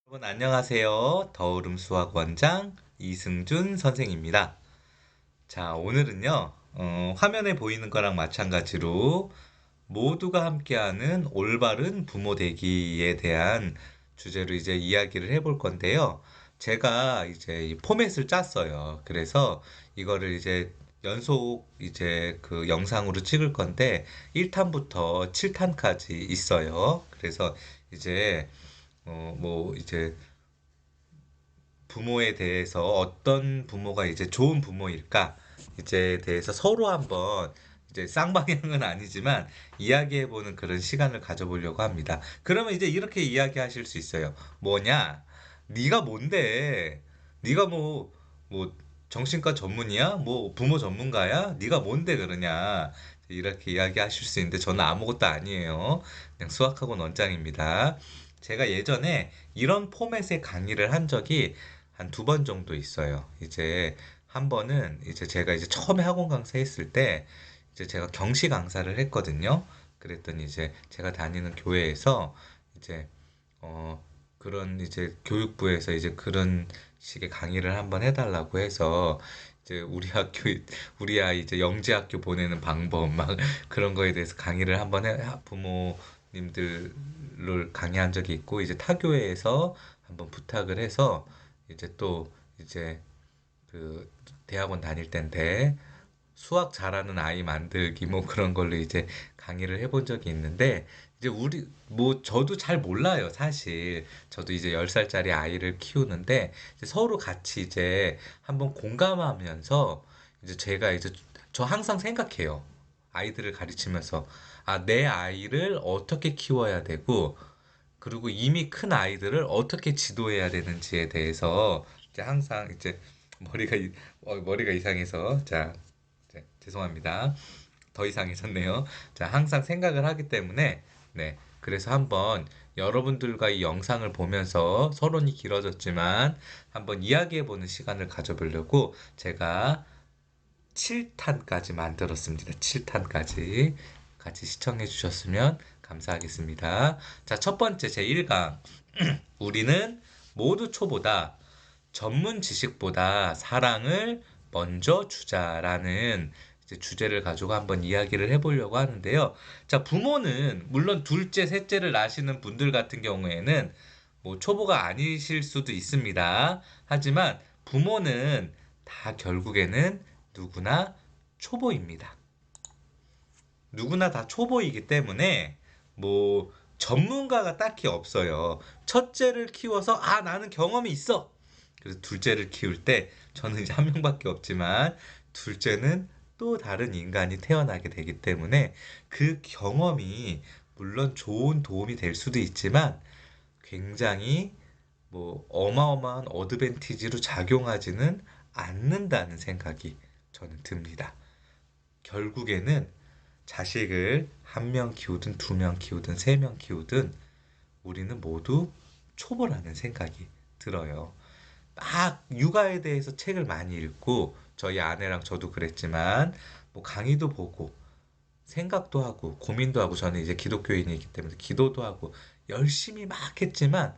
여러분 안녕하세요. 더울음 수학 원장 이승준 선생입니다. 자, 오늘은요. 화면에 보이는 거랑 마찬가지로 모두가 함께하는 올바른 부모 되기에 대한 주제로 이제 이야기를 해볼 건데요. 제가 이제 이 포맷을 짰어요. 그래서 이거를 이제 연속 이제 그 영상으로 찍을 건데 1탄부터 7탄까지 있어요. 그래서 이제 뭐 이제 부모에 대해서 어떤 부모가 이제 좋은 부모일까 이제 대해서 서로 한번 이제 쌍방향은 아니지만 이야기해보는 그런 시간을 가져보려고 합니다. 그러면 이제 이렇게 이야기하실 수 있어요. 뭐냐? 네가 뭔데? 네가 뭐 정신과 전문이야? 뭐 부모 전문가야? 네가 뭔데 그러냐? 이렇게 이야기하실 수 있는데 저는 아무것도 아니에요. 그냥 수학학원 원장입니다. 제가 예전에 이런 포맷의 강의를 한 적이 한 두 번 정도 있어요. 이제 한 번은 이제 제가 이제 처음에 학원 강사했을 때 이제 제가 경시 강사를 했거든요. 그랬더니 이제 제가 다니는 교회에서 이제 어 그런 이제 교육부에서 이제 그런 식의 강의를 한번 해달라고 해서 이제 우리 학교 우리 아이 이제 영재학교 보내는 방법 막 그런 거에 대해서 강의를 한번 부모님들을 강의한 적이 있고 이제 타교회에서 한번 부탁을 해서 이제 또 이제 그 대학원 다닐 때인데 수학 잘하는 아이 만들기 뭐 그런 걸로 이제 강의를 해본 적이 있는데 이제 우리 뭐 저도 잘 몰라요 사실 저도 이제 10살짜리 아이를 키우는데 이제 서로 같이 이제 한번 공감하면서 이제 제가 이제 저 항상 생각해요 아이들을 가르치면서 아 내 아이를 어떻게 키워야 되고 그리고 이미 큰 아이들을 어떻게 지도해야 되는지에 대해서 이제 항상 이제 머리가 이상해서 자 죄송합니다. 더 이상해졌네요. 자 항상 생각을 하기 때문에 네 그래서 한번 여러분들과 이 영상을 보면서 서론이 길어졌지만 한번 이야기해보는 시간을 가져보려고 제가 7탄까지 만들었습니다. 7탄까지 같이 시청해 주셨으면 감사하겠습니다. 자, 첫 번째 제1강. 우리는 모두 초보다 전문 지식보다 사랑을 먼저 주자라는 이제 주제를 가지고 한번 이야기를 해보려고 하는데요. 자, 부모는 물론 둘째, 셋째를 낳으시는 분들 같은 경우에는 뭐 초보가 아니실 수도 있습니다. 하지만 부모는 다 결국에는 누구나 초보입니다. 누구나 다 초보이기 때문에 뭐 전문가가 딱히 없어요. 첫째를 키워서 아 나는 경험이 있어. 그래서 둘째를 키울 때 저는 이제 한 명밖에 없지만 둘째는 또 다른 인간이 태어나게 되기 때문에 그 경험이 물론 좋은 도움이 될 수도 있지만 굉장히 뭐 어마어마한 어드밴티지로 작용하지는 않는다는 생각이 저는 듭니다. 결국에는 자식을 한 명 키우든 두 명 키우든 세 명 키우든 우리는 모두 초보라는 생각이 들어요. 막 육아에 대해서 책을 많이 읽고 저희 아내랑 저도 그랬지만 뭐 강의도 보고 생각도 하고 고민도 하고 저는 이제 기독교인이기 때문에 기도도 하고 열심히 막 했지만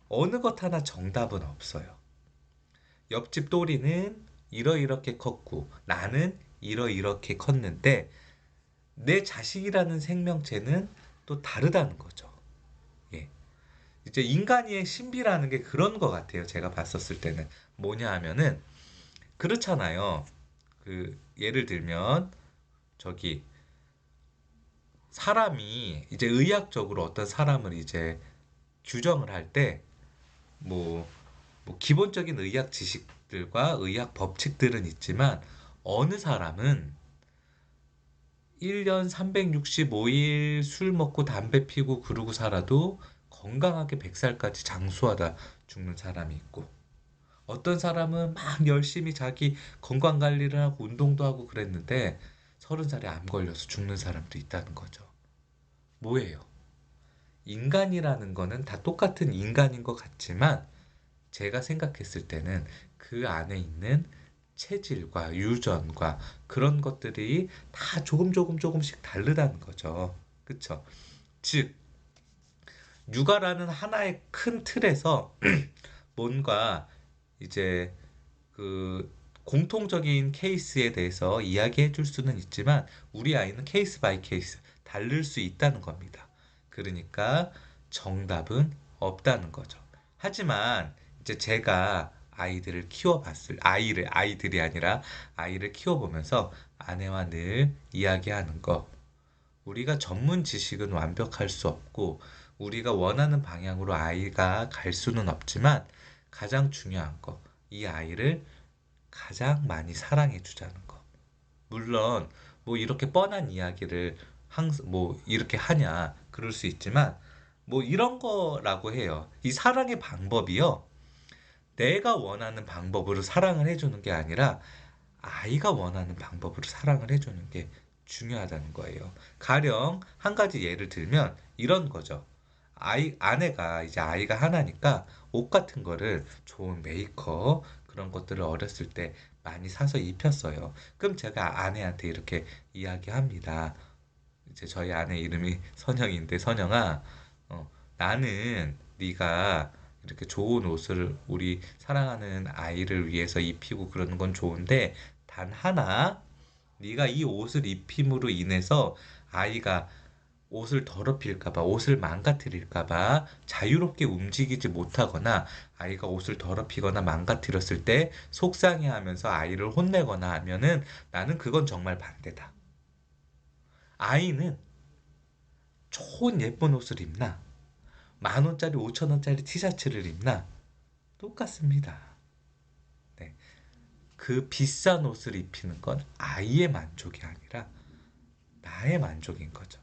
어느 것 하나 정답은 없어요. 옆집 또리는 이러이렇게 컸고 나는 이러이렇게 컸는데 내 자식이라는 생명체는 또 다르다는 거죠. 예. 이제 인간의 신비라는 게 그런 것 같아요. 제가 봤었을 때는. 뭐냐 하면은, 그렇잖아요. 그, 예를 들면, 저기, 사람이, 이제 의학적으로 어떤 사람을 이제 규정을 할 때, 뭐, 뭐, 기본적인 의학 지식들과 의학 법칙들은 있지만, 어느 사람은 1년 365일 술 먹고 담배 피고 그러고 살아도 건강하게 100살까지 장수하다 죽는 사람이 있고 어떤 사람은 막 열심히 자기 건강 관리를 하고 운동도 하고 그랬는데 30살에 암 걸려서 죽는 사람도 있다는 거죠. 뭐예요? 인간이라는 거는 다 똑같은 인간인 것 같지만 제가 생각했을 때는 그 안에 있는 체질과 유전과 그런 것들이 다 조금 조금씩 다르다는 거죠. 그쵸? 즉, 육아라는 하나의 큰 틀에서 뭔가 이제 그 공통적인 케이스에 대해서 이야기해 줄 수는 있지만 우리 아이는 케이스 바이 케이스 다를 수 있다는 겁니다. 그러니까 정답은 없다는 거죠. 하지만 이제 제가 아이들을 키워봤을 아이들이 아니라 아이를 키워보면서 아내와 늘 이야기하는 거, 우리가 전문 지식은 완벽할 수 없고 우리가 원하는 방향으로 아이가 갈 수는 없지만 가장 중요한 거, 이 아이를 가장 많이 사랑해 주자는 거. 물론 뭐 이렇게 뻔한 이야기를 항상 뭐 이렇게 하냐 그럴 수 있지만 뭐 이런 거라고 해요. 이 사랑의 방법이요. 내가 원하는 방법으로 사랑을 해주는 게 아니라 아이가 원하는 방법으로 사랑을 해주는 게 중요하다는 거예요. 가령 한 가지 예를 들면 이런 거죠. 아내가 이제 아이가 하나니까 옷 같은 거를 좋은 메이커 그런 것들을 어렸을 때 많이 사서 입혔어요. 그럼 제가 아내한테 이렇게 이야기합니다. 이제 저희 아내 이름이 선영인데 선영아, 나는 네가 이렇게 좋은 옷을 우리 사랑하는 아이를 위해서 입히고 그러는 건 좋은데 단 하나 네가 이 옷을 입힘으로 인해서 아이가 옷을 더럽힐까 봐, 옷을 망가뜨릴까 봐 자유롭게 움직이지 못하거나 아이가 옷을 더럽히거나 망가뜨렸을 때 속상해하면서 아이를 혼내거나 하면은 나는 그건 정말 반대다. 아이는 좋은 예쁜 옷을 입나 10,000원짜리, 5,000원짜리 티셔츠를 입나 똑같습니다. 네. 그 비싼 옷을 입히는 건 아이의 만족이 아니라 나의 만족인 거죠.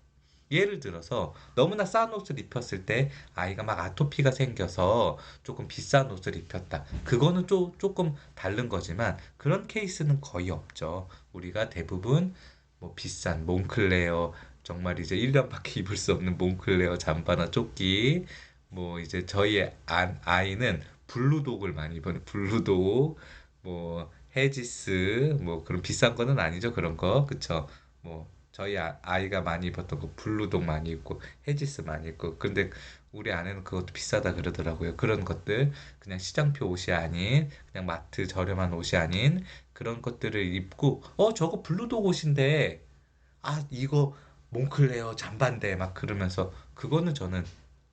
예를 들어서 너무나 싼 옷을 입혔을 때 아이가 막 아토피가 생겨서 조금 비싼 옷을 입혔다. 그거는 조금 다른 거지만 그런 케이스는 거의 없죠. 우리가 대부분 뭐 비싼 몽클레어 정말 이제 1년밖에 입을 수 없는 몽클레어 잠바나 조끼 뭐 이제 저희 아이는 블루독을 많이 입어요. 블루독 뭐 헤지스 뭐 그런 비싼 거는 아니죠. 그런 거. 그쵸? 뭐 저희 아이가 많이 입었던 거 블루독 많이 입고 헤지스 많이 입고 근데 우리 아내는 그것도 비싸다 그러더라고요. 그런 것들 그냥 시장표 옷이 아닌 그냥 마트 저렴한 옷이 아닌 그런 것들을 입고 저거 블루독 옷인데 이거 몽클레어 잠바인데 막 그러면서 그거는 저는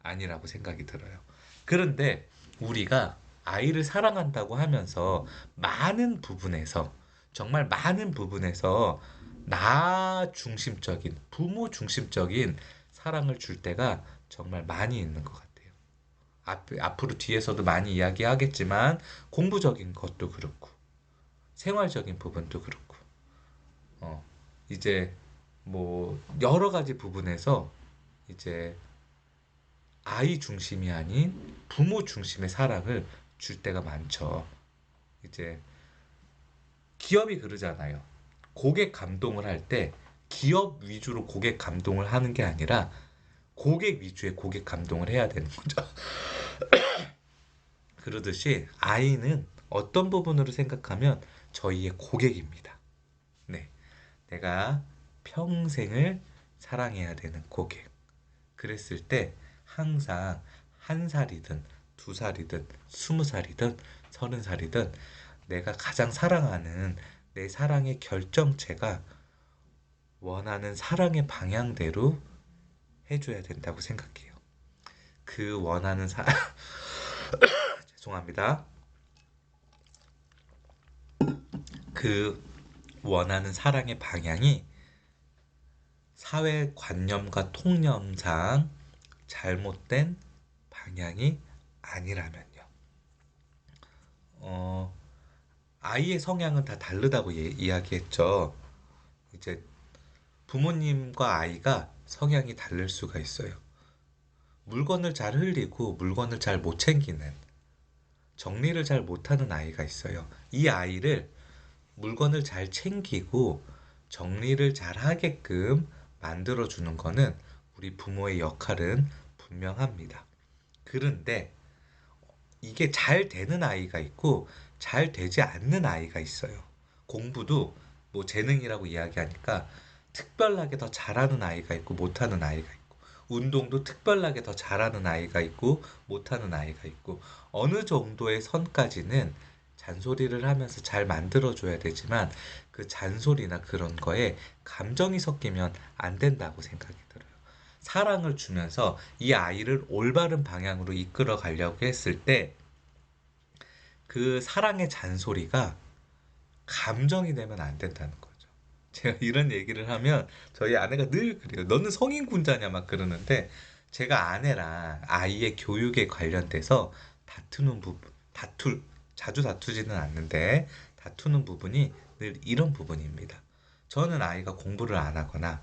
아니라고 생각이 들어요. 그런데 우리가 아이를 사랑한다고 하면서 많은 부분에서 정말 많은 부분에서 나 중심적인 부모 중심적인 사랑을 줄 때가 정말 많이 있는 것 같아요. 앞으로 뒤에서도 많이 이야기하겠지만 공부적인 것도 그렇고 생활적인 부분도 그렇고 어, 이제 뭐 여러 가지 부분에서 이제 아이 중심이 아닌 부모 중심의 사랑을 줄 때가 많죠. 이제 기업이 그러잖아요. 고객 감동을 할 때 기업 위주로 고객 감동을 하는 게 아니라 고객 위주의 고객 감동을 해야 되는 거죠. 그러듯이 아이는 어떤 부분으로 생각하면 저희의 고객입니다. 네. 내가 평생을 사랑해야 되는 고객. 그랬을 때 항상 한 살이든 두 살이든 20살이든 30살이든 내가 가장 사랑하는 내 사랑의 결정체가 원하는 사랑의 방향대로 해줘야 된다고 생각해요. 그 원하는 죄송합니다. 그 원하는 사랑의 방향이 사회관념과 통념상 잘못된 방향이 아니라면요. 어, 아이의 성향은 다 다르다고 이야기했죠. 이제 부모님과 아이가 성향이 다를 수가 있어요. 물건을 잘 흘리고 물건을 잘 못 챙기는, 정리를 잘 못하는 아이가 있어요. 이 아이를 물건을 잘 챙기고 정리를 잘 하게끔 만들어주는 거는 우리 부모의 역할은 분명합니다. 그런데 이게 잘 되는 아이가 있고 잘 되지 않는 아이가 있어요. 공부도 뭐 재능이라고 이야기하니까 특별하게 더 잘하는 아이가 있고 못하는 아이가 있고 운동도 특별하게 더 잘하는 아이가 있고 못하는 아이가 있고 어느 정도의 선까지는 잔소리를 하면서 잘 만들어줘야 되지만 그 잔소리나 그런 거에 감정이 섞이면 안 된다고 생각이 들어요. 사랑을 주면서 이 아이를 올바른 방향으로 이끌어 가려고 했을 때 그 사랑의 잔소리가 감정이 되면 안 된다는 거죠. 제가 이런 얘기를 하면 저희 아내가 늘 그래요. 너는 성인군자냐 막 그러는데 제가 아내랑 아이의 교육에 관련돼서 다투는 부분, 자주 다투지는 않는데 다투는 부분이 늘 이런 부분입니다. 저는 아이가 공부를 안 하거나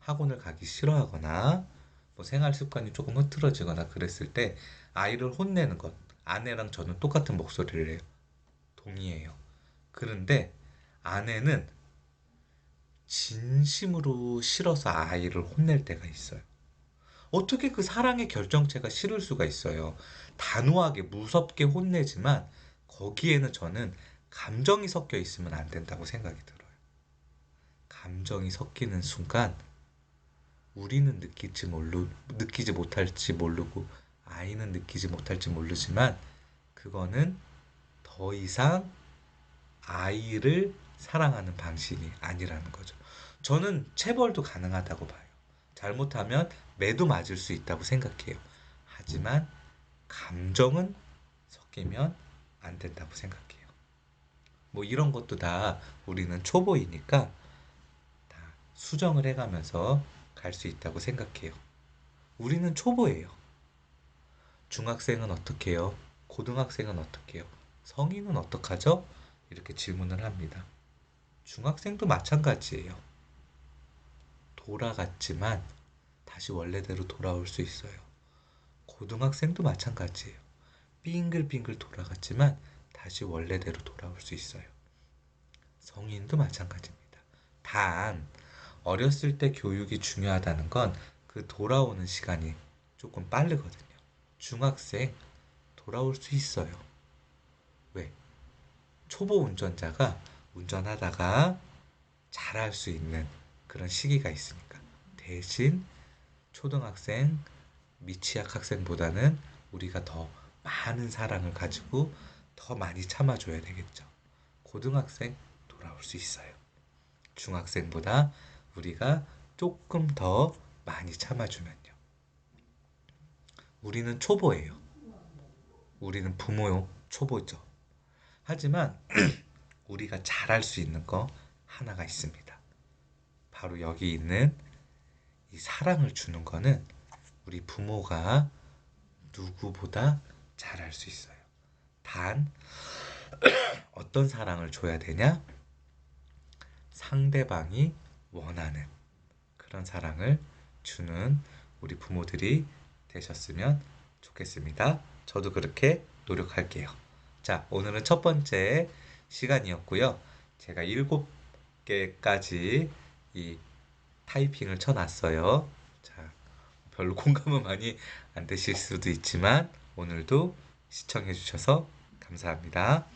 학원을 가기 싫어하거나 뭐 생활 습관이 조금 흐트러지거나 그랬을 때 아이를 혼내는 것, 아내랑 저는 똑같은 목소리를 해요. 동의해요. 그런데 아내는 진심으로 싫어서 아이를 혼낼 때가 있어요. 어떻게 그 사랑의 결정체가 싫을 수가 있어요. 단호하게 무섭게 혼내지만 거기에는 저는 감정이 섞여 있으면 안 된다고 생각이 들어요. 감정이 섞이는 순간 우리는 느끼지 못할지 모르고 아이는 느끼지 못할지 모르지만 그거는 더 이상 아이를 사랑하는 방식이 아니라는 거죠. 저는 체벌도 가능하다고 봐요. 잘못하면 매도 맞을 수 있다고 생각해요. 하지만 감정은 섞이면 안 된다고 생각해요. 뭐 이런 것도 다 우리는 초보이니까 다 수정을 해가면서 갈 수 있다고 생각해요. 우리는 초보예요. 중학생은 어떻게 해요? 고등학생은 어떻게 해요? 성인은 어떡하죠? 이렇게 질문을 합니다. 중학생도 마찬가지예요. 돌아갔지만 다시 원래대로 돌아올 수 있어요. 고등학생도 마찬가지예요. 빙글빙글 돌아갔지만 다시 원래대로 돌아올 수 있어요. 성인도 마찬가지입니다. 단, 어렸을 때 교육이 중요하다는 건 그 돌아오는 시간이 조금 빠르거든요. 중학생 돌아올 수 있어요. 왜? 초보 운전자가 운전하다가 잘할 수 있는 그런 시기가 있으니까. 대신 초등학생, 미취학 학생보다는 우리가 더 많은 사랑을 가지고 더 많이 참아줘야 되겠죠. 고등학생 돌아올 수 있어요. 중학생보다 우리가 조금 더 많이 참아주면요. 우리는 초보예요. 우리는 부모요. 초보죠. 하지만 우리가 잘할 수 있는 거 하나가 있습니다. 바로 여기 있는 이 사랑을 주는 거는 우리 부모가 누구보다 잘할 수 있어요. 단, 어떤 사랑을 줘야 되냐? 상대방이 원하는 그런 사랑을 주는 우리 부모들이 되셨으면 좋겠습니다. 저도 그렇게 노력할게요. 자, 오늘은 첫 번째 시간이었고요. 제가 7개까지 이 타이핑을 쳐놨어요. 자, 별로 공감은 많이 안 되실 수도 있지만 오늘도 시청해 주셔서 감사합니다.